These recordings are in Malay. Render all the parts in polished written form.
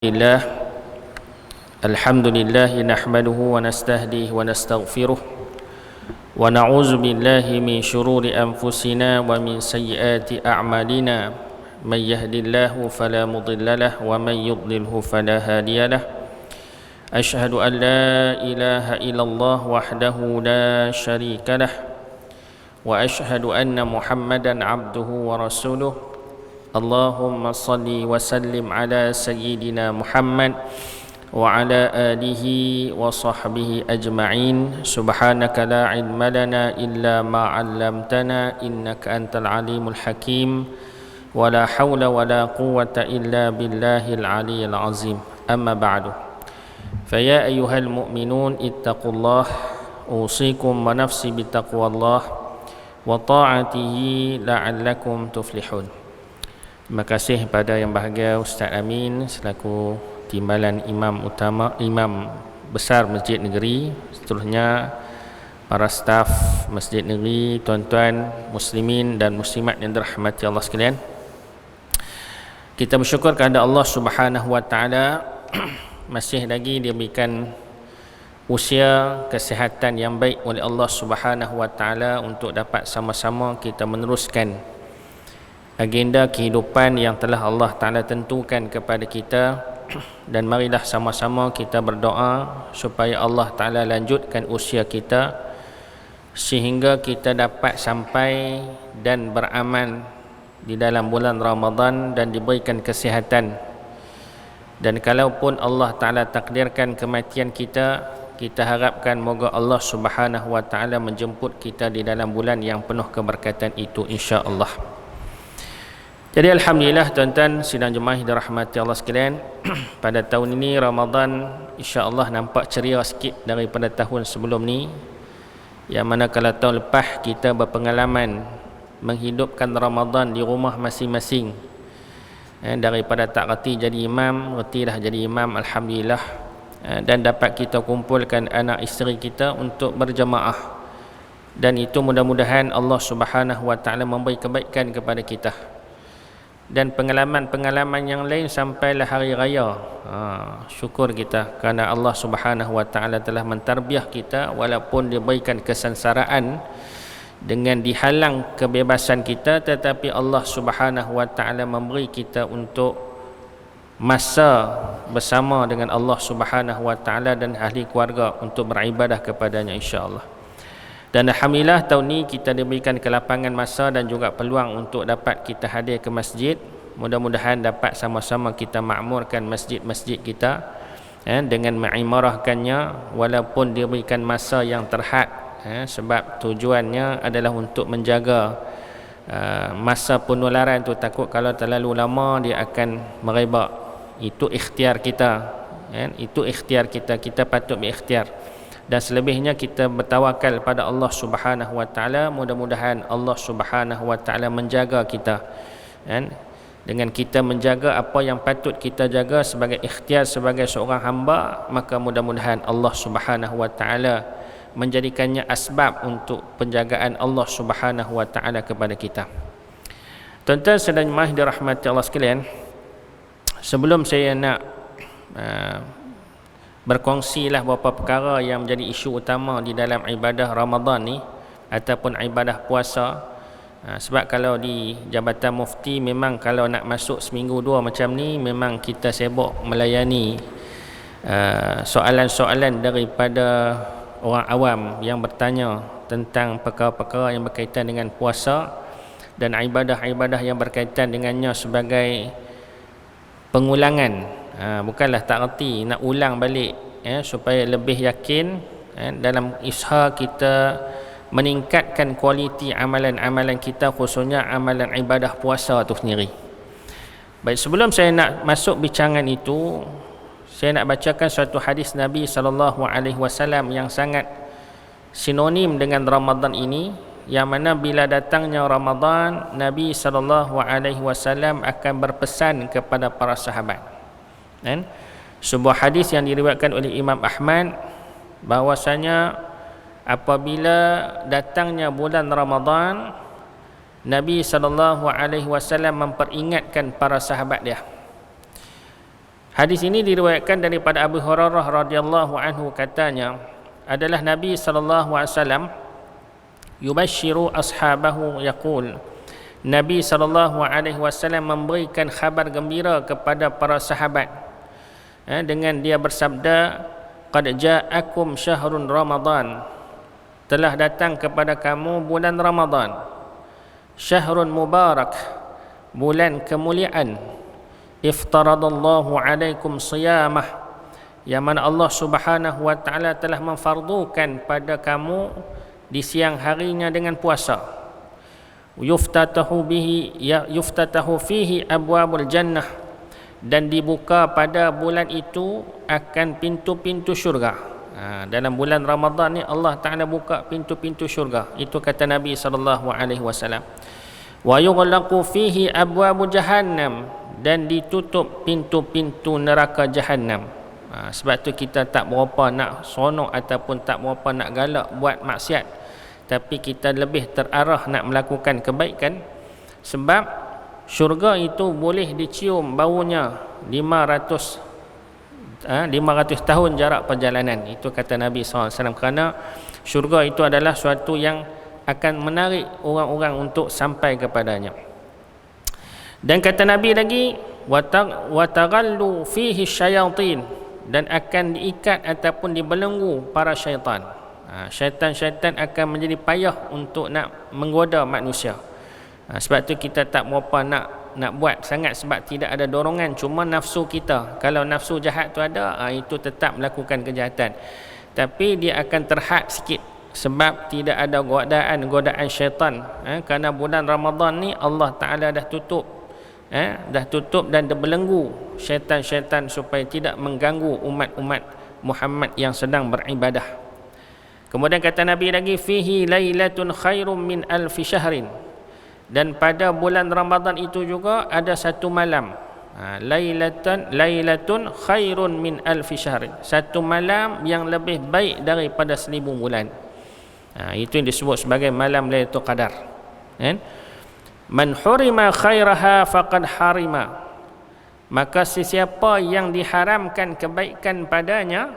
لله الحمد لله نحمده ونستهديه ونستغفره ونعوذ بالله من شرور أنفسنا ومن سيئات أعمالنا من يهد الله فلا مضل له ومن يضلله فلا هادي له أشهد أن لا إله إلا الله وحده لا شريك له وأشهد أن محمدا عبده ورسوله اللهم صل وسلم على سيدنا محمد وعلى آله وصحبه أجمعين سبحانك لا علم لنا إلا ما علمتنا إنك أنت العليم الحكيم ولا حول ولا قوة إلا بالله العلي العظيم أما بعد فيا أيها المؤمنون اتقوا الله أوصيكم ونفسي بتقوى الله وطاعته لعلكم تفلحون. Terima kasih kepada yang bahagia Ustaz Amin selaku timbalan imam utama, imam besar Masjid Negeri, seterusnya para staf Masjid Negeri, tuan-tuan muslimin dan muslimat yang dirahmati Allah sekalian. Kita bersyukur kepada Allah Subhanahu wa taala masih lagi diberikan usia kesihatan yang baik oleh Allah Subhanahu wa taala untuk dapat sama-sama kita meneruskan agenda kehidupan yang telah Allah Ta'ala tentukan kepada kita. Dan marilah sama-sama kita berdoa supaya Allah Ta'ala lanjutkan usia kita sehingga kita dapat sampai dan beramal di dalam bulan Ramadan dan diberikan kesihatan. Dan kalaupun Allah Ta'ala takdirkan kematian kita, kita harapkan moga Allah Subhanahu wa Ta'ala menjemput kita di dalam bulan yang penuh keberkatan itu, insya-Allah. Jadi alhamdulillah tuan-tuan sidang jemaah dirahmati Allah sekalian, pada tahun ini Ramadan insya-Allah nampak ceria sikit daripada tahun sebelum ni, yang mana kalau tahun lepas kita berpengalaman menghidupkan Ramadan di rumah masing-masing, daripada tak reti jadi imam, retilah jadi imam, alhamdulillah, dan dapat kita kumpulkan anak isteri kita untuk berjemaah, dan itu mudah-mudahan Allah Subhanahu wa taala memberi kebaikan kepada kita. Dan pengalaman-pengalaman yang lain sampailah hari raya, syukur kita kerana Allah Subhanahu wa taala telah mentarbiah kita walaupun diberikan kesengsaraan dengan dihalang kebebasan kita, tetapi Allah Subhanahu wa taala memberi kita untuk masa bersama dengan Allah Subhanahu wa taala dan ahli keluarga untuk beribadah kepadanya, insya-Allah. Dan alhamdulillah tahun ni kita diberikan kelapangan masa dan juga peluang untuk dapat kita hadir ke masjid. Mudah-mudahan dapat sama-sama kita makmurkan masjid-masjid kita, dengan mengimarahkannya walaupun diberikan masa yang terhad, sebab tujuannya adalah untuk menjaga masa penularan tu. Takut kalau terlalu lama dia akan merebak. Itu ikhtiar kita, itu ikhtiar kita, kita patut berikhtiar. Dan selebihnya kita bertawakal pada Allah Subhanahu wa taala. Mudah-mudahan Allah Subhanahu wa taala menjaga kita, dengan kita menjaga apa yang patut kita jaga sebagai ikhtiar sebagai seorang hamba, maka mudah-mudahan Allah Subhanahu wa taala menjadikannya asbab untuk penjagaan Allah Subhanahu wa taala kepada kita. Tuan-tuan sedang jemaah dirahmati Allah sekalian, sebelum saya nak berkongsilah beberapa perkara yang menjadi isu utama di dalam ibadah Ramadan ni ataupun ibadah puasa. Sebab kalau di Jabatan Mufti memang kalau nak masuk seminggu dua macam ni, memang kita sibuk melayani soalan-soalan daripada orang awam yang bertanya tentang perkara-perkara yang berkaitan dengan puasa dan ibadah-ibadah yang berkaitan dengannya sebagai pengulangan. Bukanlah tak reti, nak ulang balik, supaya lebih yakin, dalam usaha kita meningkatkan kualiti amalan-amalan kita, khususnya amalan ibadah puasa itu sendiri. Baik, sebelum saya nak masuk bincangan itu, saya nak bacakan suatu hadis Nabi SAW yang sangat sinonim dengan Ramadan ini, yang mana bila datangnya Ramadan, Nabi SAW akan berpesan kepada para sahabat. Sebuah hadis yang diriwayatkan oleh Imam Ahmad, bahwasanya apabila datangnya bulan Ramadan, Nabi SAW memperingatkan para sahabat dia. Hadis ini diriwayatkan daripada Abu Hurairah radhiyallahu anhu, katanya adalah Nabi sallallahu alaihi wasallam yubashshiru ashabahu yaqul, Nabi sallallahu alaihi wasallam memberikan khabar gembira kepada para sahabat dengan dia bersabda, qad ja'akum syahrun Ramadan, telah datang kepada kamu bulan Ramadan, syahrun mubarak, bulan kemuliaan, iftaradallahu alaikum siyamah, yang mana Allah Subhanahu wa taala telah memfardukan pada kamu di siang harinya dengan puasa. Yuftatahu fihi abwabul jannah, dan dibuka pada bulan itu akan pintu-pintu syurga. Dalam bulan Ramadan ni Allah Taala buka pintu-pintu syurga. Itu kata Nabi sallallahu alaihi wasallam. Wa yughlaqu fihi abwabu jahannam, dan ditutup pintu-pintu neraka Jahannam. Sebab tu kita tak berapa nak seronok ataupun tak berapa nak galak buat maksiat, tapi kita lebih terarah nak melakukan kebaikan, sebab syurga itu boleh dicium baunya 500 tahun jarak perjalanan. Itu kata Nabi SAW, kerana syurga itu adalah suatu yang akan menarik orang-orang untuk sampai kepadanya. Dan kata Nabi lagi, wataghallu fihi syayatin, dan akan diikat ataupun dibelenggu para syaitan. Syaitan-syaitan akan menjadi payah untuk nak menggoda manusia. Sebab tu kita tak berapa nak buat sangat, sebab tidak ada dorongan, cuma nafsu kita. Kalau nafsu jahat tu ada, itu tetap melakukan kejahatan, tapi dia akan terhad sikit, sebab tidak ada godaan syaitan. Kerana bulan Ramadan ni Allah Ta'ala dah tutup dan dibelenggu syaitan-syaitan supaya tidak mengganggu umat-umat Muhammad yang sedang beribadah. Kemudian kata Nabi lagi, fihi lailatun khairum min alfi syahrin, dan pada bulan Ramadan itu juga ada satu malam, lailatun khairun min alfi syahrin, satu malam yang lebih baik daripada 1000 bulan. Itu yang disebut sebagai malam Lailatul Qadar. Man hurima khairaha faqad harima, maka sesiapa yang diharamkan kebaikan padanya,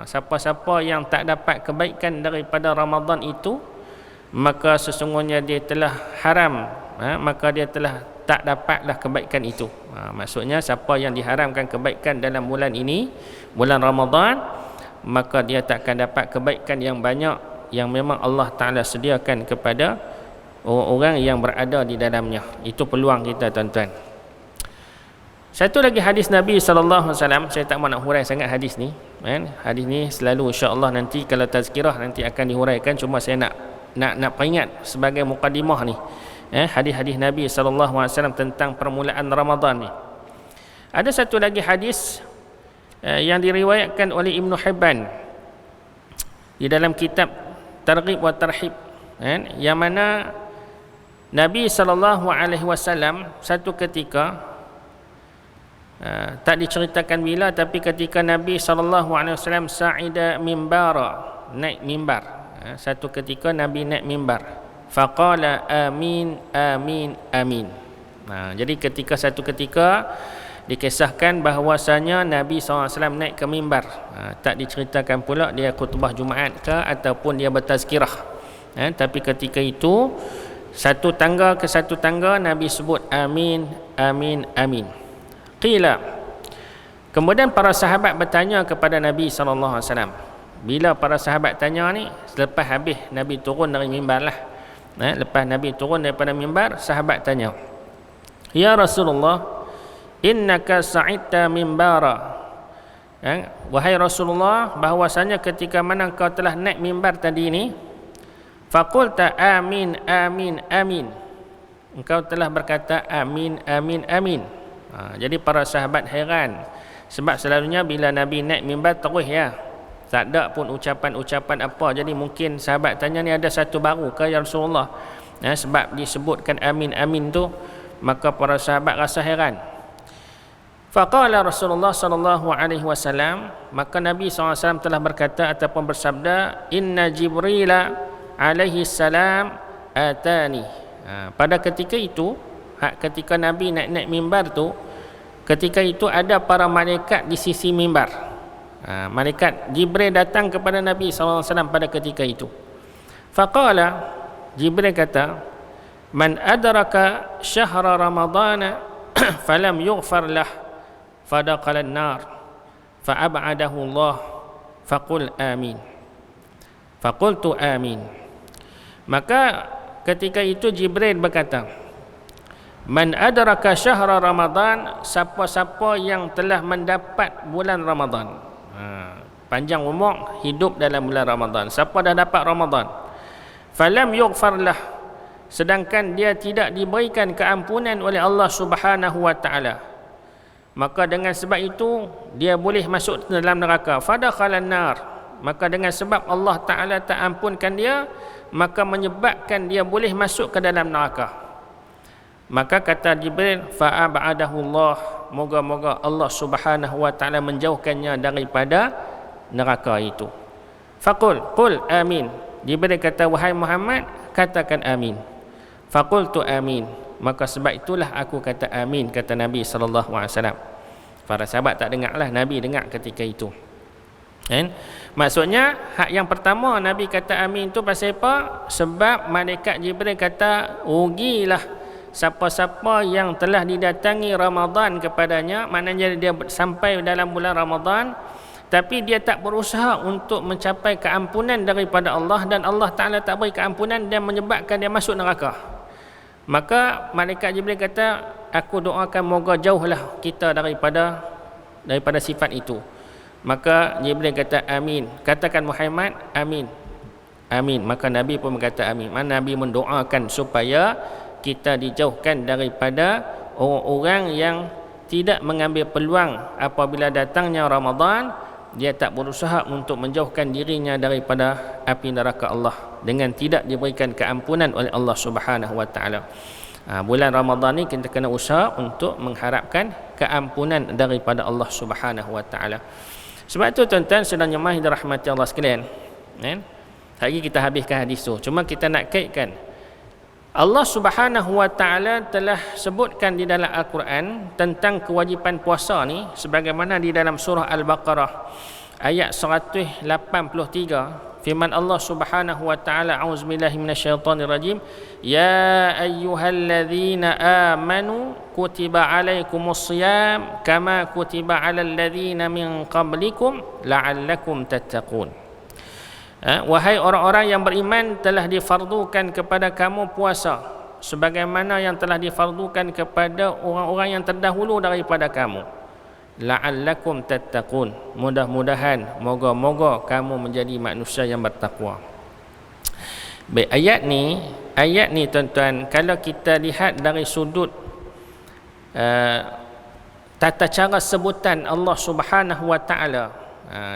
siapa-siapa yang tak dapat kebaikan daripada Ramadan itu, maka sesungguhnya dia telah haram, maka dia telah tak dapatlah kebaikan itu. Maksudnya siapa yang diharamkan kebaikan dalam bulan ini, bulan Ramadan, maka dia tak akan dapat kebaikan yang banyak yang memang Allah Ta'ala sediakan kepada orang-orang yang berada di dalamnya. Itu peluang kita, tuan-tuan. Satu lagi hadis Nabi SAW, saya tak mahu nak hurai sangat hadis ni, hadis ni selalu insya-Allah nanti kalau tazkirah nanti akan dihuraikan, cuma saya nak peringat sebagai mukadimah ni, hadis-hadis Nabi SAW tentang permulaan Ramadan ni. Ada satu lagi hadis yang diriwayatkan oleh Ibn Hibban di dalam kitab Targhib wa Tarhib, yang mana Nabi SAW satu ketika, tak diceritakan bila, tapi ketika Nabi SAW sa'ida mimbara, naik mimbar, satu ketika Nabi naik mimbar, faqala amin amin amin. Jadi satu ketika dikisahkan bahawasanya Nabi SAW naik ke mimbar, tak diceritakan pula dia khutbah Jumaat ke ataupun dia bertazkirah, tapi ketika itu satu tangga ke satu tangga Nabi sebut amin amin amin. Qila, kemudian para sahabat bertanya kepada Nabi SAW. Bila para sahabat tanya ni, selepas habis Nabi turun dari mimbar lah, lepas Nabi turun daripada mimbar, sahabat tanya, ya Rasulullah, innaka sa'idta mimbara, wahai Rasulullah, bahawasanya ketika mana kau telah naik mimbar tadi ni, faqulta amin amin amin, engkau telah berkata amin amin amin. Jadi para sahabat heran, sebab selalunya bila Nabi naik mimbar terus tak ada pun ucapan-ucapan apa. Jadi mungkin sahabat tanya ni ada satu baru ke ya Rasulullah, sebab disebutkan amin amin tu, maka para sahabat rasa heran. Faqala Rasulullah sallallahu alaihi wasallam, maka Nabi SAW telah berkata ataupun bersabda, inna Jibril alaihi salam atani. Pada ketika itu, ketika Nabi naik mimbar tu, Ketika itu ada para malaikat di sisi mimbar. Malaikat Jibril datang kepada Nabi SAW pada ketika itu. Faqala, Jibril kata, man adraka syahra ramadana falam yughfar lah fadaqala an-nar fa'ab'adahu Allah faqul amin. Faqultu amin. Maka ketika itu Jibril berkata, man adraka syahra Ramadan, siapa-siapa yang telah mendapat bulan Ramadan. Panjang umur, hidup dalam bulan Ramadan. Siapa dah dapat Ramadan, falam yughfar lah, sedangkan dia tidak diberikan keampunan oleh Allah Subhanahu wa taala, maka dengan sebab itu dia boleh masuk ke dalam neraka. Fadakhalan nar, maka dengan sebab Allah taala tak ampunkan dia, maka menyebabkan dia boleh masuk ke dalam neraka. Maka kata Jibril, fa'ab'adahu Allah, moga-moga Allah Subhanahu wa taala menjauhkannya daripada neraka itu. Faqul qul amin. Jibril kata, wahai Muhammad, katakan amin. Faqultu amin. Maka sebab itulah aku kata amin, kata Nabi sallallahu alaihi wasallam. Para sahabat tak dengarlah, Nabi dengar ketika itu. Kan? Maksudnya hak yang pertama Nabi kata amin tu pasal apa? Sebab malaikat Jibril kata, rugilah siapa-siapa yang telah didatangi Ramadan kepadanya, maknanya dia sampai dalam bulan Ramadan tapi dia tak berusaha untuk mencapai keampunan daripada Allah, dan Allah Ta'ala tak beri keampunan dan menyebabkan dia masuk neraka. Maka malaikat Jibril kata, aku doakan moga jauhlah kita daripada sifat itu. Maka Jibril kata amin, katakan Muhammad amin. Amin. Maka Nabi pun berkata amin. Mana Nabi mendoakan supaya kita dijauhkan daripada orang-orang yang tidak mengambil peluang apabila datangnya Ramadan, dia tak berusaha untuk menjauhkan dirinya daripada api neraka Allah dengan tidak diberikan keampunan oleh Allah Subhanahu wa taala. Bulan Ramadan ni kita kena usaha untuk mengharapkan keampunan daripada Allah Subhanahu wa taala. Sebab itu tuan-tuan sedang jemaah dirahmati Allah sekalian, kan? Hari kita habiskan hadis tu. Cuma kita nak kaitkan, Allah Subhanahu wa taala telah sebutkan di dalam Al-Quran tentang kewajipan puasa ni, sebagaimana di dalam surah Al-Baqarah ayat 183, firman Allah Subhanahu wa taala, a'udzubillahi minasyaitonir rajim, ya ayyuhalladzina amanu kutiba alaikumus shiyam kama kutiba alal ladzina min qablikum la'allakum tattaqun. Wahai orang-orang yang beriman, telah difardukan kepada kamu puasa sebagaimana yang telah difardukan kepada orang-orang yang terdahulu daripada kamu. La'allakum tattaqun, mudah-mudahan, moga-moga kamu menjadi manusia yang bertakwa. Baik, ayat ni tuan-tuan, kalau kita lihat dari sudut tata cara sebutan Allah Subhanahu wa taala,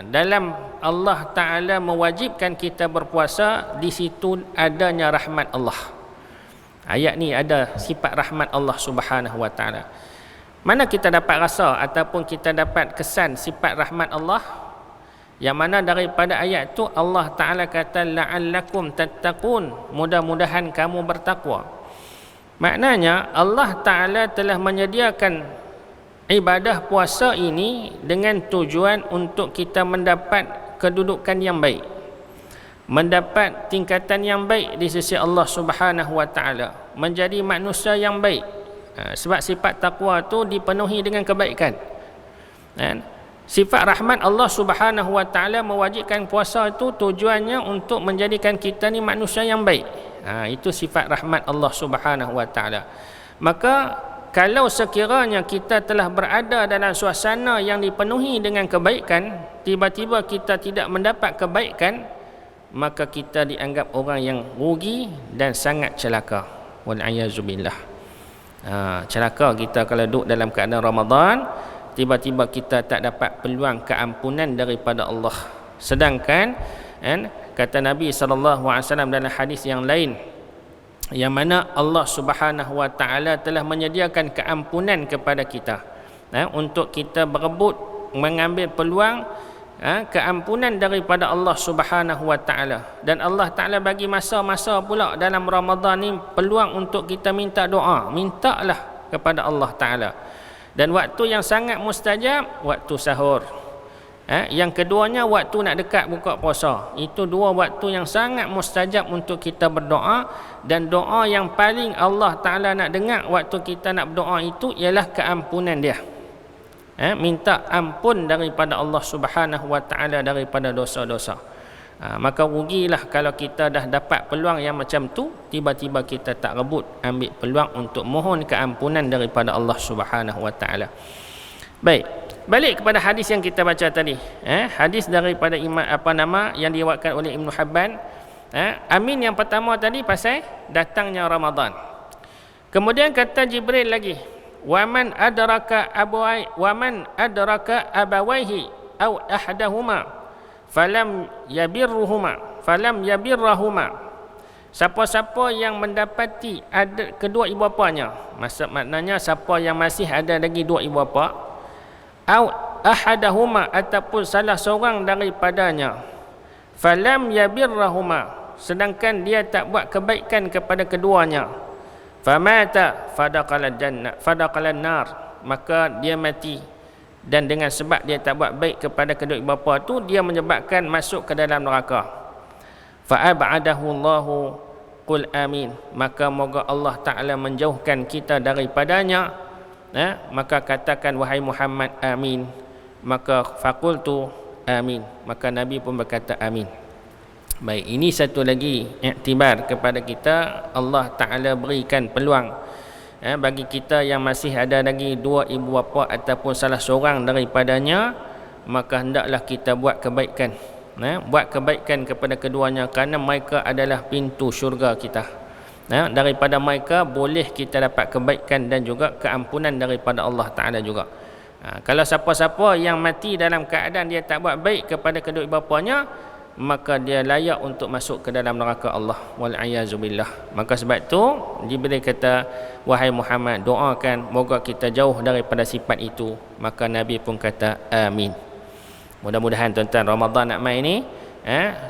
dalam Allah Ta'ala mewajibkan kita berpuasa, di situ adanya rahmat Allah. Ayat ni ada sifat rahmat Allah Subhanahu wa taala. Mana kita dapat rasa ataupun kita dapat kesan sifat rahmat Allah? Yang mana daripada ayat tu Allah Ta'ala kata la'allakum tattaqun, mudah-mudahan kamu bertakwa. Maknanya Allah Ta'ala telah menyediakan ibadah puasa ini dengan tujuan untuk kita mendapat kedudukan yang baik, mendapat tingkatan yang baik di sisi Allah Subhanahu wa taala, menjadi manusia yang baik. Sebab sifat takwa tu dipenuhi dengan kebaikan. Sifat rahmat Allah Subhanahu wa taala mewajibkan puasa itu tujuannya untuk menjadikan kita ni manusia yang baik. Itu sifat rahmat Allah Subhanahu wa taala. Maka kalau sekiranya kita telah berada dalam suasana yang dipenuhi dengan kebaikan, tiba-tiba kita tidak mendapat kebaikan, maka kita dianggap orang yang rugi dan sangat celaka. Wal'ayazubillah. Celaka kita kalau duduk dalam keadaan Ramadan, tiba-tiba kita tak dapat peluang keampunan daripada Allah. Sedangkan kata Nabi SAW dalam hadis yang lain, yang mana Allah Subhanahu wa taala telah menyediakan keampunan kepada kita, untuk kita berebut mengambil peluang keampunan daripada Allah Subhanahu wa taala. Dan Allah Taala bagi masa-masa pula dalam Ramadan ni peluang untuk kita minta doa, mintalah kepada Allah Taala. Dan waktu yang sangat mustajab waktu sahur. Yang keduanya waktu nak dekat buka puasa. Itu dua waktu yang sangat mustajab untuk kita berdoa, dan doa yang paling Allah Ta'ala nak dengar waktu kita nak berdoa itu ialah keampunan dia. Minta ampun daripada Allah Subhanahu Wa Ta'ala daripada dosa-dosa. Maka rugilah kalau kita dah dapat peluang yang macam tu, tiba-tiba kita tak rebut ambil peluang untuk mohon keampunan daripada Allah Subhanahu Wa Ta'ala. Baik, balik kepada hadis yang kita baca tadi. Hadis daripada yang diriwayatkan oleh Ibn Hibban. Amin yang pertama tadi pasal datangnya Ramadan. Kemudian kata Jibril lagi, waman adraka abawaihi aw ahdahuma falam yabirrahuma. Siapa-siapa yang mendapati ada kedua ibu bapanya, maknanya siapa yang masih ada lagi dua ibu bapa, au ahadahuma ataupun salah seorang daripadanya, falam yabirrahuma, sedangkan dia tak buat kebaikan kepada keduanya, famata fadaqalan nar, maka dia mati, dan dengan sebab dia tak buat baik kepada kedua ibu bapa tu, dia menyebabkan masuk ke dalam neraka. Fa ab'adahu Allahu, qul amin, maka moga Allah Ta'ala menjauhkan kita daripadanya. Maka katakan wahai Muhammad, amin. Maka faqultu amin, maka Nabi pun berkata amin. Baik, ini satu lagi iktibar kepada kita. Allah Ta'ala berikan peluang bagi kita yang masih ada lagi dua ibu bapa ataupun salah seorang daripadanya, maka hendaklah kita buat kebaikan. Buat kebaikan kepada keduanya, kerana mereka adalah pintu syurga kita. Daripada mereka boleh kita dapat kebaikan dan juga keampunan daripada Allah Ta'ala juga. Kalau siapa-siapa yang mati dalam keadaan dia tak buat baik kepada kedua ibu bapanya, maka dia layak untuk masuk ke dalam neraka Allah, wal'ayazubillah. Maka sebab tu Jibril kata, wahai Muhammad, doakan moga kita jauh daripada sifat itu. Maka Nabi pun kata amin. Mudah-mudahan tuan-tuan, Ramadan nak mai ni,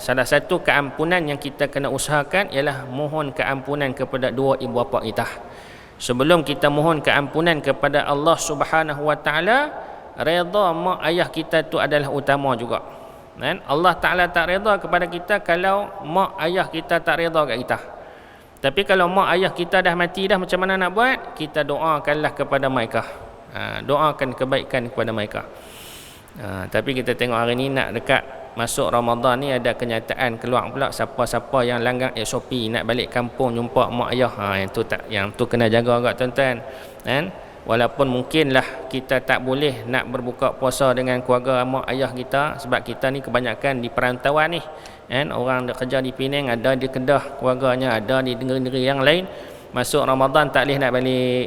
salah satu keampunan yang kita kena usahakan ialah mohon keampunan kepada dua ibu bapa kita. Sebelum kita mohon keampunan kepada Allah Subhanahu Wa Ta'ala, redha mak ayah kita tu adalah utama juga. Allah Ta'ala tak redha kepada kita kalau mak ayah kita tak redha kat kita. Tapi kalau mak ayah kita dah mati dah, macam mana nak buat? Kita doakanlah kepada mereka. Doakan kebaikan kepada mereka. Tapi kita tengok hari ni nak dekat masuk Ramadan ni, ada kenyataan keluar pula siapa-siapa yang langgar SOP nak balik kampung jumpa mak ayah. Yang tu kena jaga agak tuan-tuan. Walaupun mungkinlah kita tak boleh nak berbuka puasa dengan keluarga mak ayah kita, sebab kita ni kebanyakan di perantauan ni. Orang kerja di Penang, ada di Kedah keluarganya, ada di negeri-negeri yang lain. Masuk Ramadan tak boleh nak balik.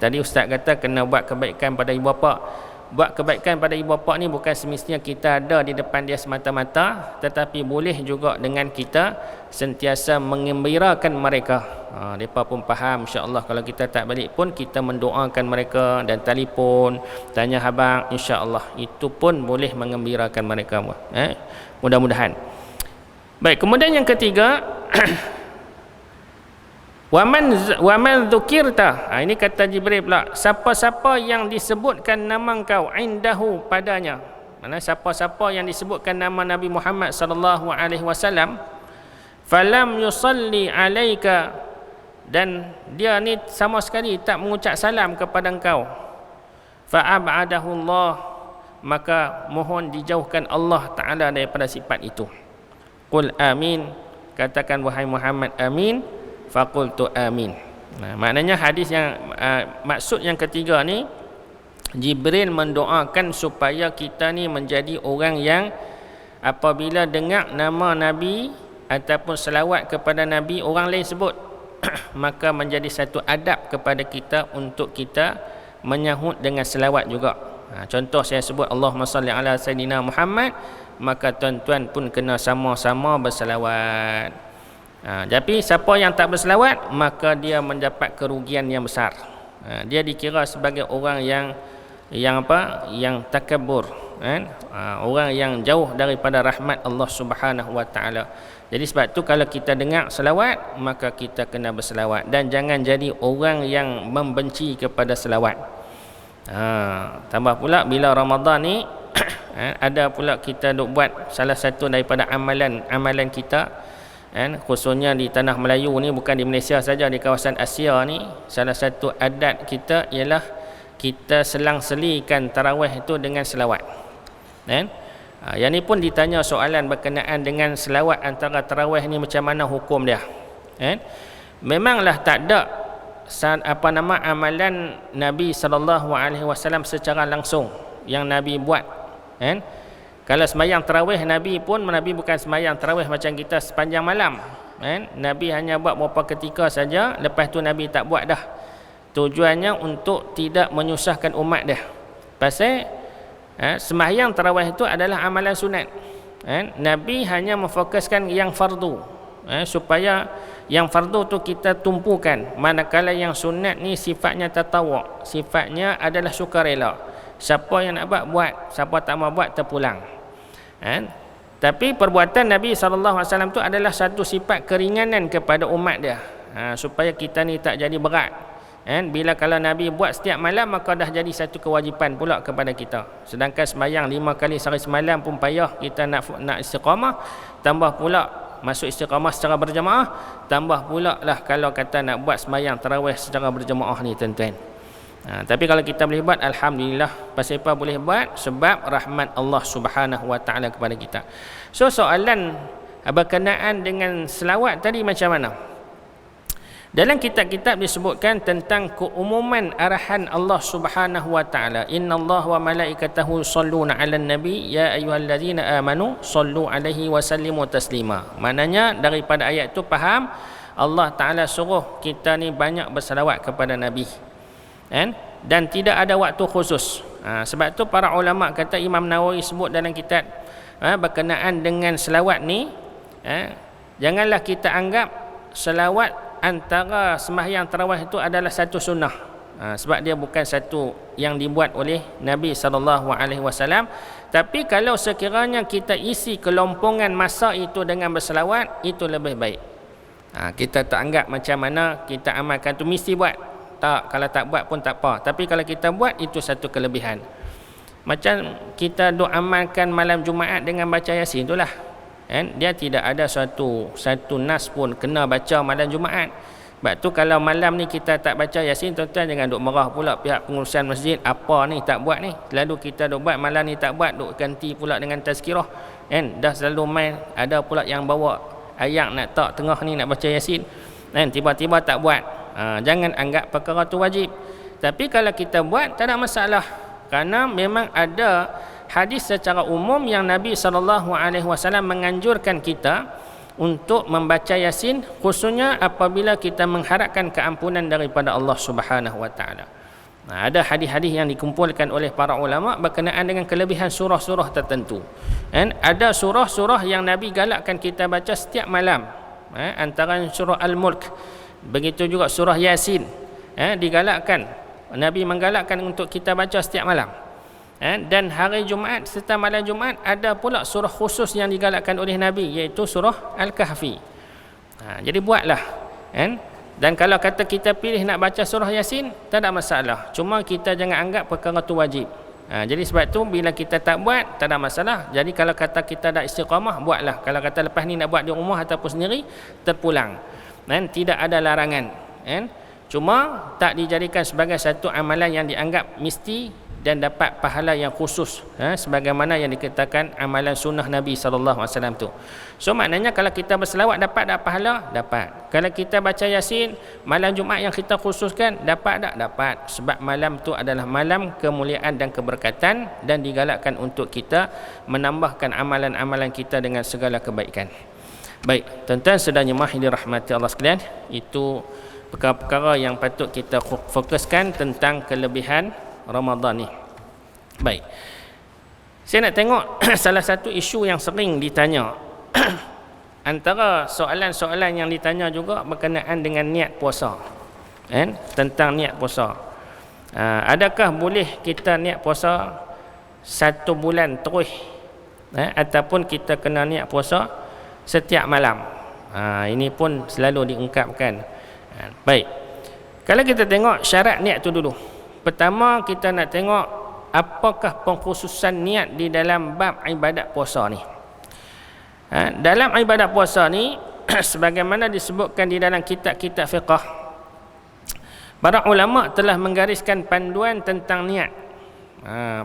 Tadi ustaz kata kena buat kebaikan pada ibu bapa. Buat kebaikan pada ibu bapa ni bukan semestinya kita ada di depan dia semata-mata, tetapi boleh juga dengan kita sentiasa mengembirakan mereka. Mereka pun faham, insya-Allah kalau kita tak balik pun kita mendoakan mereka dan telefon tanya khabar, insya-Allah itu pun boleh mengembirakan mereka. Mudah-mudahan. Baik, kemudian yang ketiga Waman dzukirta. Ini kata Jibril pula, siapa-siapa yang disebutkan nama engkau indahu padanya. Mana siapa-siapa yang disebutkan nama Nabi Muhammad sallallahu alaihi wasallam, falam yusalli alaika, dan dia ni sama sekali tak mengucap salam kepada engkau, fa ab'adahu Allah, maka mohon dijauhkan Allah Ta'ala daripada sifat itu. Qul amin, katakan wahai Muhammad amin. Faqultu amin. Maknanya hadis yang maksud yang ketiga ni, Jibril mendoakan supaya kita ni menjadi orang yang apabila dengar nama Nabi ataupun selawat kepada Nabi orang lain sebut maka menjadi satu adab kepada kita untuk kita menyahut dengan selawat juga. Contoh saya sebut Allahumma salli ala Sayyidina Muhammad, maka tuan-tuan pun kena sama-sama berselawat. Tapi siapa yang tak berselawat, maka dia mendapat kerugian yang besar. Dia dikira sebagai orang yang takabur, orang yang jauh daripada rahmat Allah Subhanahu Wa Ta'ala. Jadi sebab tu kalau kita dengar selawat, maka kita kena berselawat, dan jangan jadi orang yang membenci kepada selawat. Tambah pula bila Ramadan ni ada pula kita duk buat salah satu daripada amalan kita, khususnya di tanah Melayu ni, bukan di Malaysia saja, di kawasan Asia ni, salah satu adat kita ialah kita selang-selikan tarawih itu dengan selawat. Yang ni pun ditanya soalan berkenaan dengan selawat antara tarawih ni, macam mana hukum dia. Memanglah tak ada amalan Nabi SAW secara langsung yang Nabi buat. Kalau sembahyang tarawih, Nabi bukan sembahyang tarawih macam kita sepanjang malam. Nabi hanya buat beberapa ketika saja, lepas tu Nabi tak buat dah. Tujuannya untuk tidak menyusahkan umat dia. Pasal sembahyang tarawih itu adalah amalan sunat. Nabi hanya memfokuskan yang fardu, supaya yang fardu tu kita tumpukan, manakala yang sunat ni sifatnya tatawwu', sifatnya adalah sukarela. Siapa yang nak buat, siapa tak mau buat terpulang. Tapi perbuatan Nabi SAW tu adalah satu sifat keringanan kepada umat dia, supaya kita ni tak jadi berat. Bila kalau Nabi buat setiap malam, maka dah jadi satu kewajipan pula kepada kita. Sedangkan sembahyang 5 kali sehari semalam pun payah kita nak istiqamah, tambah pula masuk istiqamah secara berjamaah, tambah pula lah kalau kata nak buat sembahyang tarawih secara berjamaah ni, tuan-tuan. Tapi kalau kita boleh buat, alhamdulillah. Pasal apa boleh buat? Sebab rahmat Allah Subhanahu Wa Taala kepada kita. So soalan berkenaan dengan selawat tadi macam mana? Dalam kitab-kitab disebutkan tentang keumuman arahan Allah Subhanahu Wa Taala. Innallaha wa malaikatahu yusholluna 'alan nabi ya ayyuhallazina amanu shallu 'alaihi wa sallimu taslima. Maknanya daripada ayat tu faham Allah Taala suruh kita ni banyak berselawat kepada Nabi. Dan tidak ada waktu khusus. Sebab tu para ulama kata, Imam Nawawi sebut dalam kitab berkenaan dengan selawat ni, janganlah kita anggap selawat antara sembahyang tarawih itu adalah satu sunnah, sebab dia bukan satu yang dibuat oleh Nabi SAW. Tapi kalau sekiranya kita isi kelompongan masa itu dengan berselawat, itu lebih baik. Kita tak anggap macam mana kita amalkan tu mesti buat. Tak, kalau tak buat pun tak apa. Tapi kalau kita buat, itu satu kelebihan. Macam kita duk amalkan malam Jumaat dengan baca Yasin itulah. Dia tidak ada satu nas pun kena baca malam Jumaat. Sebab tu kalau malam ni kita tak baca Yasin, tuan-tuan jangan duk marah pula pihak pengurusan masjid, apa ni tak buat ni. Lalu kita duk buat, malam ni tak buat, duk ganti pula dengan tazkirah. Dah selalu main, ada pula yang bawa ayat nak tak tengah ni nak baca Yasin, tiba-tiba tak buat. Jangan anggap perkara tu wajib. Tapi kalau kita buat, tak ada masalah. Kerana memang ada hadis secara umum yang Nabi SAW menganjurkan kita untuk membaca Yasin, khususnya apabila kita mengharapkan keampunan daripada Allah Subhanahu Wa Taala. Ada hadis-hadis yang dikumpulkan oleh para ulama berkenaan dengan kelebihan surah-surah tertentu. Ada surah-surah yang Nabi galakkan kita baca setiap malam, antara surah Al-Mulk, begitu juga surah Yasin, digalakkan, Nabi menggalakkan untuk kita baca setiap malam. Dan hari Jumaat serta malam Jumaat ada pula surah khusus yang digalakkan oleh Nabi, iaitu surah Al-Kahfi. Jadi buatlah. Dan kalau kata kita pilih nak baca surah Yasin, tak ada masalah. Cuma kita jangan anggap perkara tu wajib. Jadi sebab tu bila kita tak buat, tak ada masalah. Jadi kalau kata kita dah istiqamah, buatlah. Kalau kata lepas ni nak buat di rumah ataupun sendiri, terpulang. Tidak ada larangan. Cuma tak dijadikan sebagai satu amalan yang dianggap mesti dan dapat pahala yang khusus, sebagaimana yang dikatakan amalan sunnah Nabi SAW tu. So maknanya kalau kita berselawat dapat tak pahala? Dapat. Kalau kita baca Yasin malam Jumaat yang kita khususkan, dapat tak? Dapat. Sebab malam tu adalah malam kemuliaan dan keberkatan, dan digalakkan untuk kita menambahkan amalan-amalan kita dengan segala kebaikan. Baik, tuan-tuan sedang jemaah yang dirahmati Allah sekalian, itu perkara-perkara yang patut kita fokuskan tentang kelebihan Ramadan ni. Baik, saya nak tengok salah satu isu yang sering ditanya. Antara soalan-soalan yang ditanya juga berkenaan dengan niat puasa, tentang niat puasa. Adakah boleh kita niat puasa 1 bulan terus, ataupun kita kena niat puasa setiap malam? Ini pun selalu diungkapkan. Baik, kalau kita tengok syarat niat tu dulu. pertama kita nak tengok apakah pengkhususan niat di dalam bab ibadat puasa ni. Dalam ibadat puasa ni sebagaimana disebutkan di dalam kitab-kitab fiqh, para ulama telah menggariskan panduan tentang niat.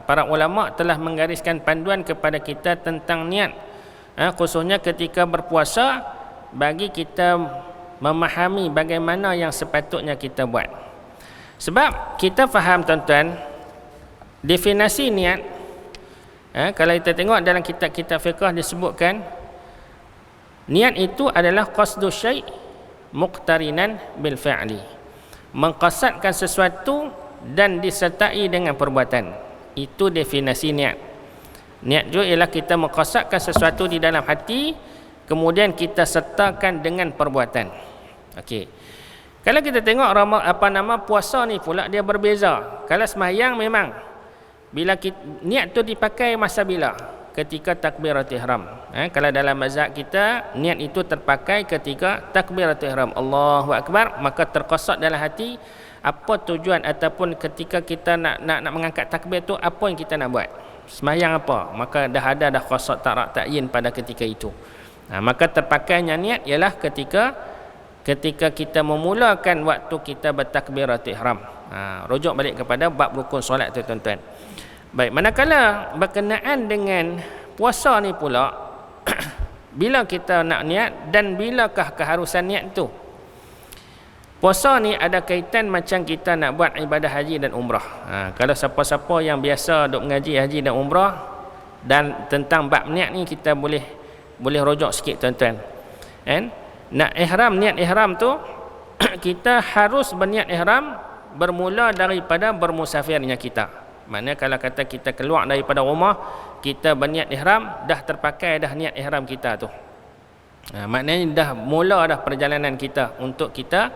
Para ulama telah menggariskan panduan kepada kita tentang niat, khususnya ketika berpuasa, bagi kita memahami bagaimana yang sepatutnya kita buat. Sebab kita faham tuan-tuan, definisi niat, kalau kita tengok dalam kitab-kitab fiqh disebutkan, niat itu adalah qasdu syai' muqtarinan bil fi'li, mengqasadkan sesuatu dan disertai dengan perbuatan. Itu definisi niat. Niat juga ialah kita mengqasadkan sesuatu di dalam hati, kemudian kita sertakan dengan perbuatan. Okey. Kalau kita tengok puasa ni pula dia berbeza. Kalau sembahyang memang bila niat tu dipakai masa bila? Ketika takbiratul ihram. Kalau dalam mazhab kita, niat itu terpakai ketika takbiratul ihram, Allahu akbar, maka terqasad dalam hati apa tujuan ataupun ketika kita nak mengangkat takbir tu apa yang kita nak buat. Sembahyang apa? Maka dah qasad ta'yin pada ketika itu. Maka terpakainya niat ialah ketika kita memulakan waktu kita bertakbiratul ihram. Rujuk balik kepada bab rukun solat tu tuan-tuan. Baik, manakala berkenaan dengan puasa ni pula bila kita nak niat dan bilakah keharusan niat tu? Puasa ni ada kaitan macam kita nak buat ibadah haji dan umrah. Kalau siapa-siapa yang biasa duk mengaji haji dan umrah dan tentang bab niat ni kita boleh rujuk sikit tuan-tuan. Nak niat ihram tu kita harus berniat ihram bermula daripada bermusafirnya kita. Maknanya kalau kata kita keluar daripada rumah, kita berniat ihram, dah terpakai dah niat ihram kita tu. Maknanya dah mula dah perjalanan kita untuk kita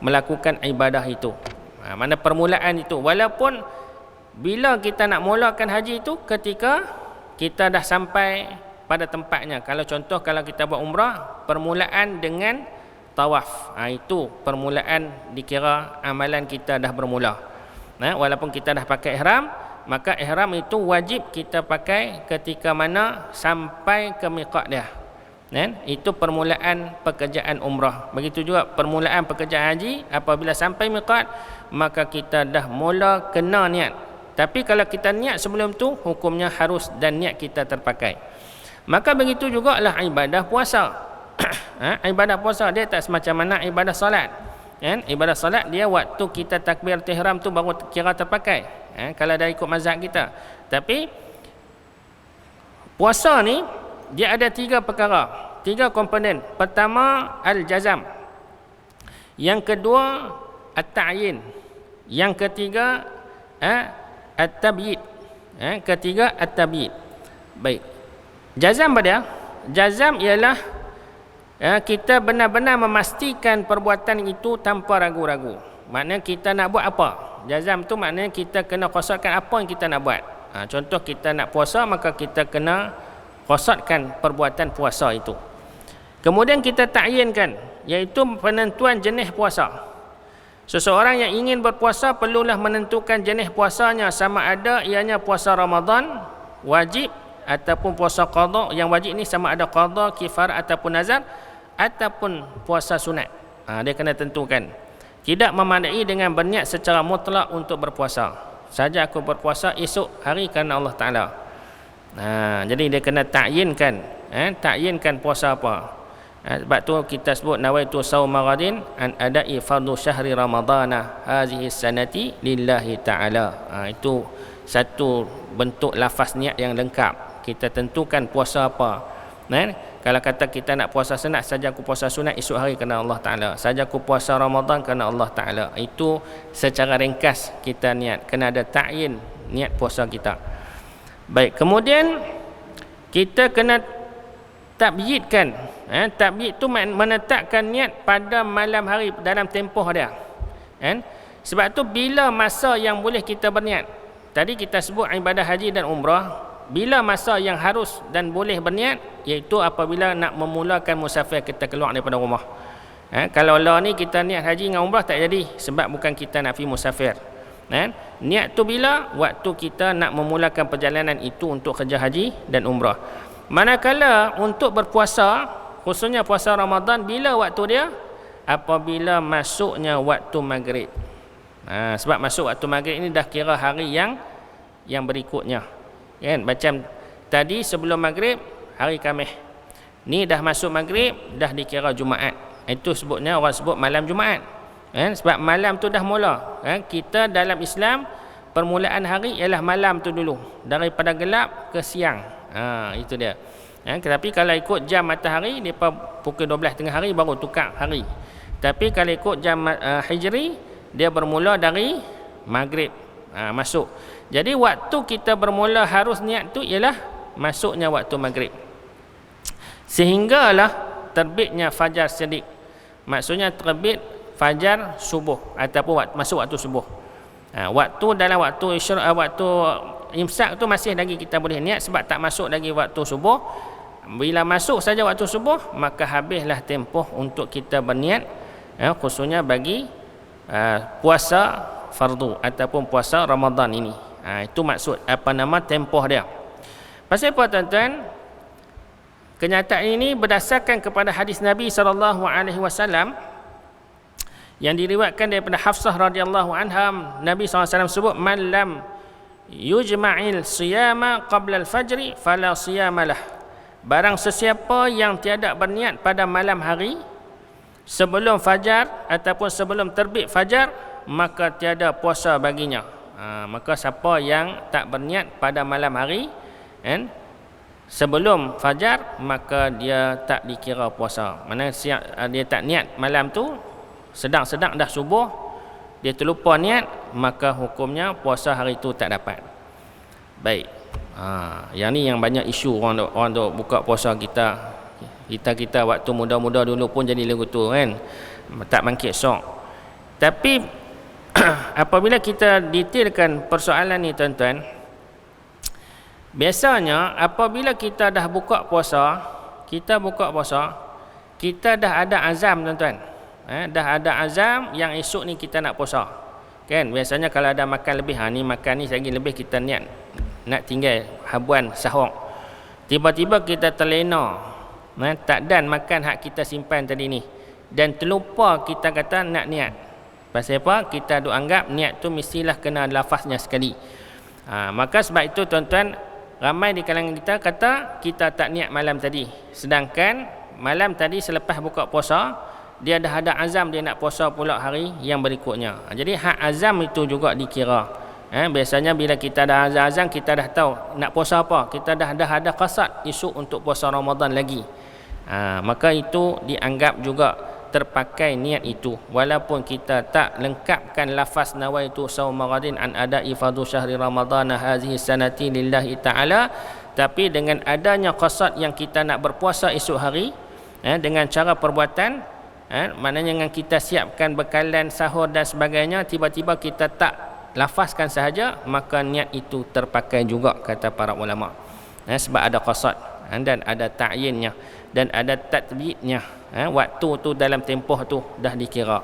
melakukan ibadah itu. Mana permulaan itu, walaupun bila kita nak mulakan haji itu ketika kita dah sampai pada tempatnya. Kalau contoh kalau kita buat umrah, permulaan dengan tawaf, itu permulaan dikira amalan kita dah bermula. Walaupun kita dah pakai ihram, maka ihram itu wajib kita pakai ketika mana sampai ke miqat dia. Itu permulaan pekerjaan umrah. Begitu juga permulaan pekerjaan haji, apabila sampai miqat maka kita dah mula kena niat. Tapi kalau kita niat sebelum tu, hukumnya harus dan niat kita terpakai. Maka begitu jugalah ibadah puasa. Ibadah puasa dia tak semacam mana ibadah solat. Ibadah solat dia waktu kita takbiratul ihram tu baru kira terpakai. Kalau dah ikut mazhab kita. Tapi puasa ni dia ada 3 perkara, 3 komponen. Pertama al-jazam. Yang kedua at-ta'yin. Yang ketiga at-tabyid. Ketiga at-tabyid. Baik. Jazam apa dia? Jazam ialah kita benar-benar memastikan perbuatan itu tanpa ragu-ragu. Maknanya kita nak buat apa? Jazam tu maknanya kita kena qasadkan apa yang kita nak buat. Contoh kita nak puasa, maka kita kena qasadkan perbuatan puasa itu. Kemudian kita ta'yinkan, iaitu penentuan jenis puasa. Seseorang yang ingin berpuasa perlulah menentukan jenis puasanya, sama ada ianya puasa Ramadan wajib ataupun puasa qada. Yang wajib ni sama ada qada, kifarah ataupun nazar, ataupun puasa sunat. Dia kena tentukan. Tidak memadai dengan berniat secara mutlak untuk berpuasa. Saja aku berpuasa esok hari kerana Allah Ta'ala. Jadi dia kena ta'yinkan. Ta'yinkan puasa apa. Sebab tu kita sebut nawaitu sauma ghadin an ada'i fardhu syahri ramadana hazihi sanati lillahi ta'ala. Itu satu bentuk lafaz niat yang lengkap. Kita tentukan puasa apa. Kalau kata kita nak puasa sunat, saja aku puasa sunat esok hari kerana Allah Ta'ala. Saja aku puasa Ramadan kerana Allah Ta'ala. Itu secara ringkas kita niat. Kena ada ta'yin niat puasa kita. Baik, kemudian kita kena tabyidkan. Tabyid tu menetapkan niat pada malam hari dalam tempoh dia. Sebab tu bila masa yang boleh kita berniat. Tadi kita sebut ibadah haji dan umrah. Bila masa yang harus dan boleh berniat, iaitu apabila nak memulakan musafir, kita keluar daripada rumah. Kalau lah ni kita niat haji dengan umrah tak jadi, sebab bukan kita nak pergi musafir. Kan? Niat tu bila? Waktu kita nak memulakan perjalanan itu untuk kerja haji dan umrah. Manakala untuk berpuasa, khususnya puasa Ramadan, bila waktu dia? Apabila masuknya waktu maghrib. Sebab masuk waktu maghrib ini dah kira hari yang berikutnya. Kan? Macam tadi sebelum maghrib, hari Khamis. Ni dah masuk maghrib, dah dikira Jumaat. Itu sebutnya orang sebut malam Jumaat. Kan? Sebab malam tu dah mula. Kan? Kita dalam Islam, permulaan hari ialah malam tu dulu. Daripada gelap ke siang. Itu dia. Tetapi kalau ikut jam matahari, mereka pukul 12 tengah hari baru tukar hari. Tapi kalau ikut jam Hijri, dia bermula dari maghrib masuk. Jadi waktu kita bermula harus niat tu ialah masuknya waktu maghrib. Sehinggalah terbitnya fajar shadiq. Maksudnya terbit fajar subuh ataupun masuk waktu subuh. Waktu dalam waktu imsak tu masih lagi kita boleh niat sebab tak masuk lagi waktu subuh. Bila masuk saja waktu subuh, maka habislah tempoh untuk kita berniat, khususnya bagi puasa fardu ataupun puasa Ramadan ini. Itu maksud tempoh dia. Pasal apa tuan-tuan? Kenyataan ini berdasarkan kepada hadis Nabi SAW yang diriwayatkan daripada Hafsah radhiyallahu anha. Nabi SAW sebut, man lam yujma'il siyama qabla al-fajri fala siyamalah. Barang sesiapa yang tiada berniat pada malam hari sebelum fajar ataupun sebelum terbit fajar, maka tiada puasa baginya. Maka siapa yang tak berniat pada malam hari sebelum fajar, maka dia tak dikira puasa. Mana dia tak niat malam tu, sedang-sedang dah subuh, dia terlupa niat, maka hukumnya puasa hari tu tak dapat. Baik. Yang ni yang banyak isu orang duk buka puasa kita. Kita waktu muda-muda dulu pun jadi lagu tu kan. Tak bangkit sok. Tapi apabila kita detailkan persoalan ni tuan-tuan, biasanya apabila kita dah buka puasa, kita dah ada azam tuan-tuan. Dah ada azam yang esok ni kita nak puasa. Kan? Biasanya kalau ada makan lebih, ni makan ni lagi lebih, kita niat nak tinggal habuan sahur. Tiba-tiba kita terlena, tak dan makan hak kita simpan tadi ni, dan terlupa kita kata nak niat. Pasal apa? Kita duk anggap niat tu mestilah kena lafaznya sekali. Maka sebab itu tuan-tuan, ramai di kalangan kita kata kita tak niat malam tadi, sedangkan malam tadi selepas buka puasa dia dah ada azam dia nak puasa pula hari yang berikutnya. Jadi hak azam itu juga dikira. Biasanya bila kita dah azam, kita dah tahu nak puasa apa, kita dah ada qasad esok untuk puasa Ramadan lagi. Maka itu dianggap juga terpakai niat itu, walaupun kita tak lengkapkan lafaz nawaitu sauma ghadin an ada'i fardhu syahri ramadhana hadhihi sanati lillahi ta'ala, tapi dengan adanya qasad yang kita nak berpuasa esok hari, dengan cara perbuatan, maknanya dengan kita siapkan bekalan sahur dan sebagainya, tiba-tiba kita tak lafazkan sahaja, maka niat itu terpakai juga kata para ulama. Sebab ada qasad dan ada ta'yinnya dan ada tatbitnya. Waktu tu dalam tempoh tu dah dikira.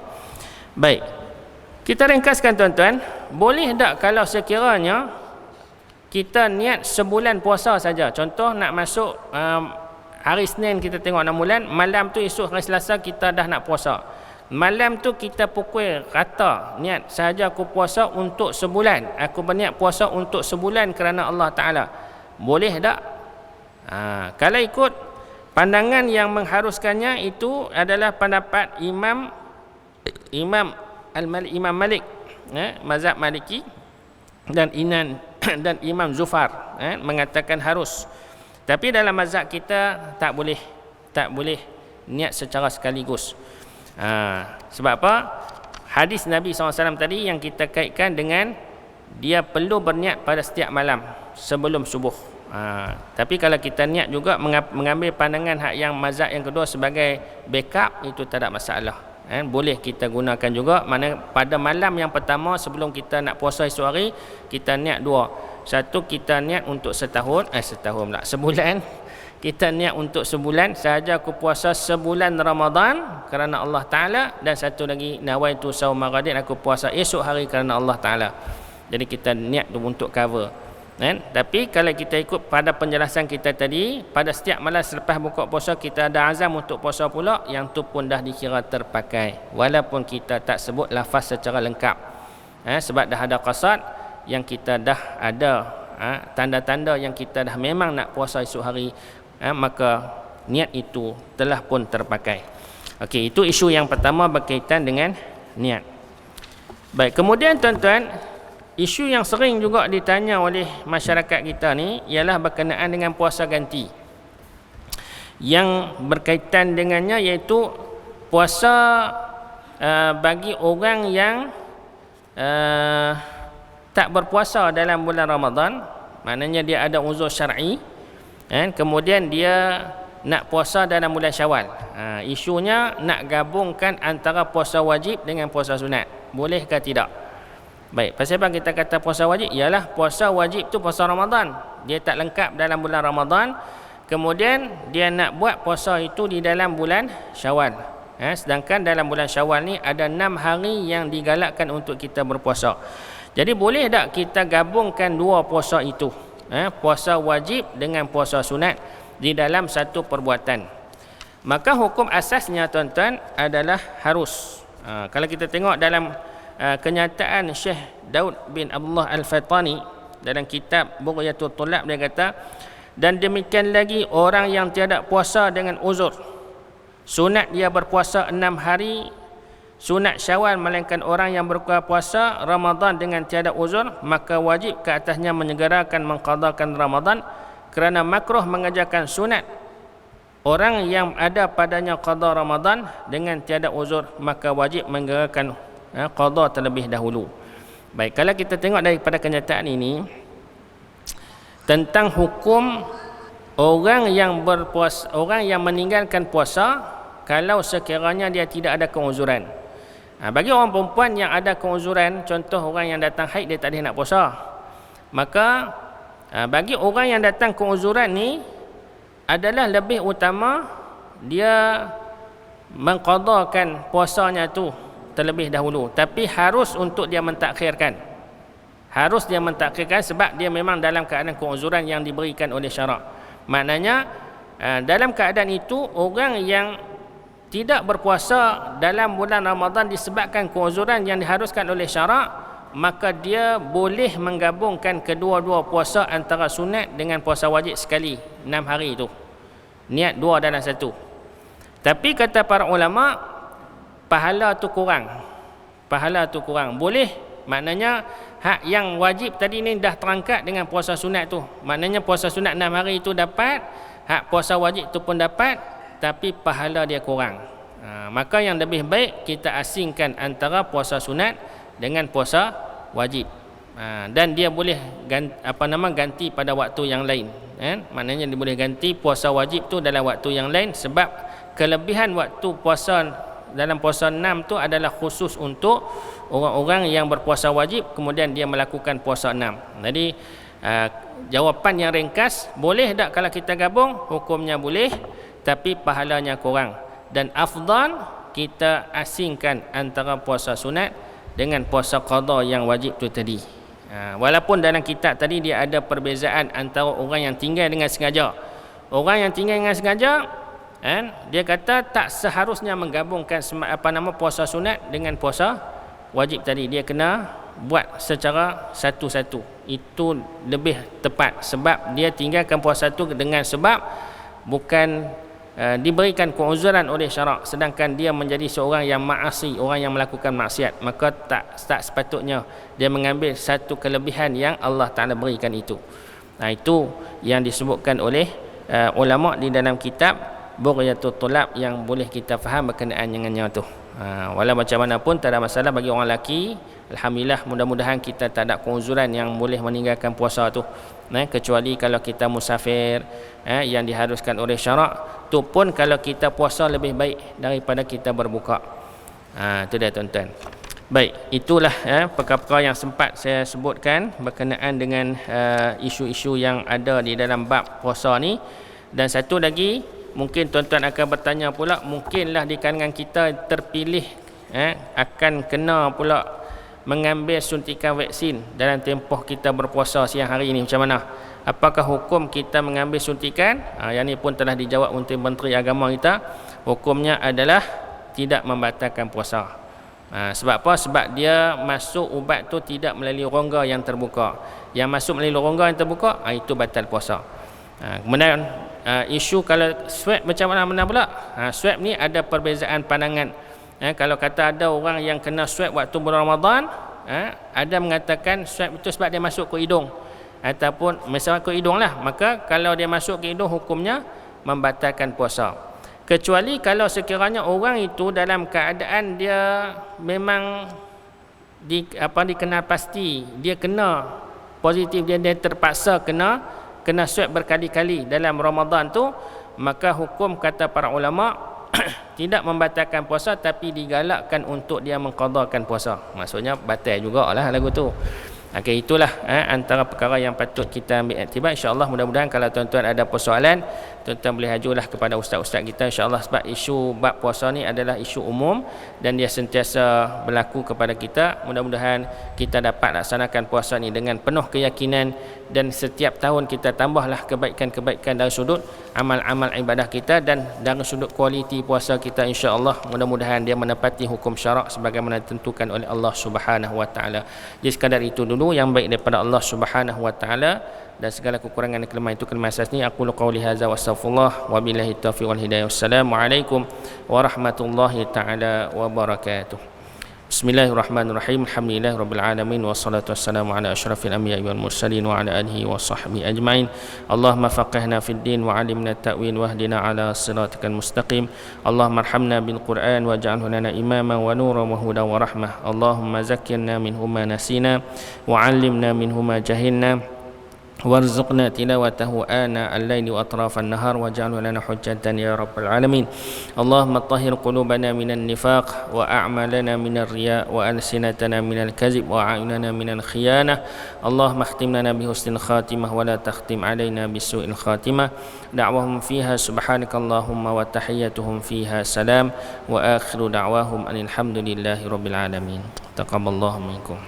Baik, kita ringkaskan tuan-tuan, boleh tak kalau sekiranya kita niat sebulan puasa saja? Contoh nak masuk hari Senin, kita tengok 6 bulan, malam tu esok hari Selasa kita dah nak puasa. Malam tu kita pukul rata niat sahaja aku puasa untuk sebulan, aku berniat puasa untuk sebulan kerana Allah Ta'ala. Boleh tak? Kalau ikut pandangan yang mengharuskannya, itu adalah pendapat Imam Malik, mazhab Maliki, dan Imam Zufar mengatakan harus. Tapi dalam mazhab kita tak boleh niat secara sekaligus. Sebab apa? Hadis Nabi SAW tadi yang kita kaitkan dengan dia perlu berniat pada setiap malam sebelum subuh. Tapi kalau kita niat juga mengambil pandangan hak yang mazhab yang kedua sebagai backup, itu tak ada masalah. Boleh kita gunakan juga. Mana pada malam yang pertama sebelum kita nak puasa esok hari, kita niat dua. Satu, kita niat untuk sebulan. Kita niat untuk sebulan sahaja, aku puasa sebulan Ramadan kerana Allah Ta'ala, dan satu lagi nawaitu sauma ghadin, aku puasa esok hari kerana Allah Ta'ala. Jadi kita niat untuk cover kan? Tapi kalau kita ikut pada penjelasan kita tadi, pada setiap malam selepas buka puasa kita ada azam untuk puasa pula, yang tu pun dah dikira terpakai walaupun kita tak sebut lafaz secara lengkap, sebab dah ada qasad yang kita dah ada, tanda-tanda yang kita dah memang nak puasa esok hari, maka niat itu telah pun terpakai. Okey, itu isu yang pertama berkaitan dengan niat. Baik, kemudian tuan-tuan, isu yang sering juga ditanya oleh masyarakat kita ni ialah berkenaan dengan puasa ganti. Yang berkaitan dengannya iaitu puasa bagi orang yang tak berpuasa dalam bulan Ramadan, maknanya dia ada uzur syar'i, kemudian dia nak puasa dalam bulan Syawal. Isunya nak gabungkan antara puasa wajib dengan puasa sunat. Boleh ke tidak? Baik, pasal apa kita kata puasa wajib? Ialah puasa wajib tu puasa Ramadan. Dia tak lengkap dalam bulan Ramadan. Kemudian dia nak buat puasa itu di dalam bulan Syawal. Sedangkan dalam bulan Syawal ni ada 6 hari yang digalakkan untuk kita berpuasa. Jadi boleh tak kita gabungkan dua puasa itu? Puasa wajib dengan puasa sunat di dalam satu perbuatan. Maka hukum asasnya tuan-tuan adalah harus. Kalau kita tengok dalam kenyataan Syekh Daud bin Abdullah Al-Fatani dalam kitab Bughyatul Tulab, dia kata, dan demikian lagi orang yang tiada puasa dengan uzur, sunat dia berpuasa 6 hari sunat Syawal, melainkan orang yang berpuasa Ramadan dengan tiada uzur, maka wajib ke atasnya menyegerakan mengqadakan Ramadan, kerana makruh mengerjakan sunat orang yang ada padanya qada Ramadan dengan tiada uzur, maka wajib mengerjakan qada terlebih dahulu. Baik, kalau kita tengok daripada kenyataan ini tentang hukum orang yang berpuasa, orang yang meninggalkan puasa kalau sekiranya dia tidak ada keuzuran. Bagi orang perempuan yang ada keuzuran, contoh orang yang datang haid, dia tak boleh nak puasa, maka bagi orang yang datang keuzuran ni adalah lebih utama dia mengqadakan puasanya tu terlebih dahulu, tapi harus untuk dia mentakhirkan. Harus dia mentakhirkan sebab dia memang dalam keadaan keuzuran yang diberikan oleh syarak. Maknanya dalam keadaan itu orang yang tidak berpuasa dalam bulan Ramadan disebabkan keuzuran yang diharuskan oleh syarak, maka dia boleh menggabungkan kedua-dua puasa antara sunat dengan puasa wajib sekali 6 hari itu. Niat dua dalam satu. Tapi kata para ulama, pahala tu kurang. Pahala tu kurang. Boleh, maknanya hak yang wajib tadi ni dah terangkat dengan puasa sunat tu. Maknanya puasa sunat 6 hari itu dapat, hak puasa wajib tu pun dapat, tapi pahala dia kurang. Maka yang lebih baik kita asingkan antara puasa sunat dengan puasa wajib. Dan dia boleh ganti pada waktu yang lain. Maknanya dia boleh ganti puasa wajib tu dalam waktu yang lain, sebab kelebihan waktu puasa dalam puasa 6 tu adalah khusus untuk orang-orang yang berpuasa wajib kemudian dia melakukan puasa 6. Jadi jawapan yang ringkas, boleh tak kalau kita gabung? Hukumnya boleh, tapi pahalanya kurang. Dan afdal kita asingkan antara puasa sunat dengan puasa qada yang wajib tu tadi. Walaupun dalam kitab tadi dia ada perbezaan antara orang yang tinggal dengan sengaja. Orang yang tinggal dengan sengaja, dia kata tak seharusnya menggabungkan puasa sunat dengan puasa wajib tadi. Dia kena buat secara satu-satu. Itu lebih tepat, sebab dia tinggalkan puasa tu dengan sebab bukan diberikan keuzuran oleh syarak, sedangkan dia menjadi seorang yang ma'asi, orang yang melakukan maksiat, maka tak sepatutnya dia mengambil satu kelebihan yang Allah Ta'ala berikan itu. Itu yang disebutkan oleh ulama di dalam kitab Bughyatul Tulab yang boleh kita faham berkenaan dengannya tu. Walau macam mana pun tak ada masalah bagi orang lelaki. Alhamdulillah, mudah-mudahan kita tak ada keuzuran yang boleh meninggalkan puasa tu, kecuali kalau kita musafir yang diharuskan oleh syarak. Tu pun kalau kita puasa lebih baik daripada kita berbuka. Itu dia tuan-tuan. Baik, itulah perkara-perkara yang sempat saya sebutkan berkenaan dengan isu-isu yang ada di dalam bab puasa ni. Dan satu lagi, mungkin tuan-tuan akan bertanya pula, mungkinlah di kalangan kita terpilih akan kena pula mengambil suntikan vaksin dalam tempoh kita berpuasa siang hari ini, macam mana? Apakah hukum kita mengambil suntikan? Yang ini pun telah dijawab oleh Menteri Agama kita. Hukumnya adalah tidak membatalkan puasa. Sebab apa? Sebab dia masuk ubat tu tidak melalui rongga yang terbuka. Yang masuk melalui rongga yang terbuka, itu batal puasa. Kemudian isu kalau swab macam mana pula? Swab ni ada perbezaan pandangan. Kalau kata ada orang yang kena swab waktu bulan Ramadan, ada mengatakan swab itu sebab dia masuk ke hidung, ataupun misalnya ke hidung lah, maka kalau dia masuk ke hidung, hukumnya membatalkan puasa. Kecuali kalau sekiranya orang itu dalam keadaan dia memang dikenal pasti dia kena positif, dia terpaksa kena swab berkali-kali dalam Ramadan tu, maka hukum kata para ulama tidak membatalkan puasa, tapi digalakkan untuk dia mengqadakan puasa. Maksudnya batal jugalah lagu tu. Okey, itulah antara perkara yang patut kita ambil iktibar. InsyaAllah mudah-mudahan kalau tuan-tuan ada persoalan, tuan-tuan boleh ajulah kepada ustaz-ustaz kita, insyaAllah, sebab isu bab puasa ni adalah isu umum dan dia sentiasa berlaku kepada kita. Mudah-mudahan kita dapat laksanakan puasa ni dengan penuh keyakinan, dan setiap tahun kita tambahlah kebaikan-kebaikan dari sudut amal-amal ibadah kita dan dari sudut kualiti puasa kita, insya-Allah. Mudah-mudahan dia menepati hukum syarak sebagaimana ditentukan oleh Allah Subhanahu wa taala. Jadi sekadar itu dulu yang baik daripada Allah Subhanahu wa taala, dan segala kekurangan dan kelemahan itu kelemahan asasni. Aku qauli hadza wa astaghfirullah wa billahi taufiq wal hidayah. Wassalamualaikum warahmatullahi taala wabarakatuh. Bismillahirrahmanirrahim. Alhamdulillahirabbil alamin, wassalatu wassalamu ala asyrafil anbiya'i wal mursalin wa ala alihi wa sahbihi ajmain. Allahumma faqihna fid din wa 'allimna ta'wil wahdina ala siratikal mustaqim. Allahumma arhamna bil Qur'an waj'alhu lana imaman wa nuran wa hudan wa rahmah. Allahumma zakkirna minhu ma nasina wa 'allimna minhu ma jahilna warzuqna tilawatahu ana al-laili wa atrafan nahar waj'alhu lana hujjatan ya rabbal alamin. Allahumma tahhir qulubana minan nifaq wa a'malana minar riya wa alsinatana minal kazib wa a'yunana minal khiyanah. Allahumma khtim lana bi husnil khatimah wa la takhtim alaina bi su'il khatimah. Da'wahum fiha subhanakallahumma wa tahiyyatuhum fiha salam wa akhiru da'wahum alhamdulillahi rabbil alamin. Taqabbalallahu minkum.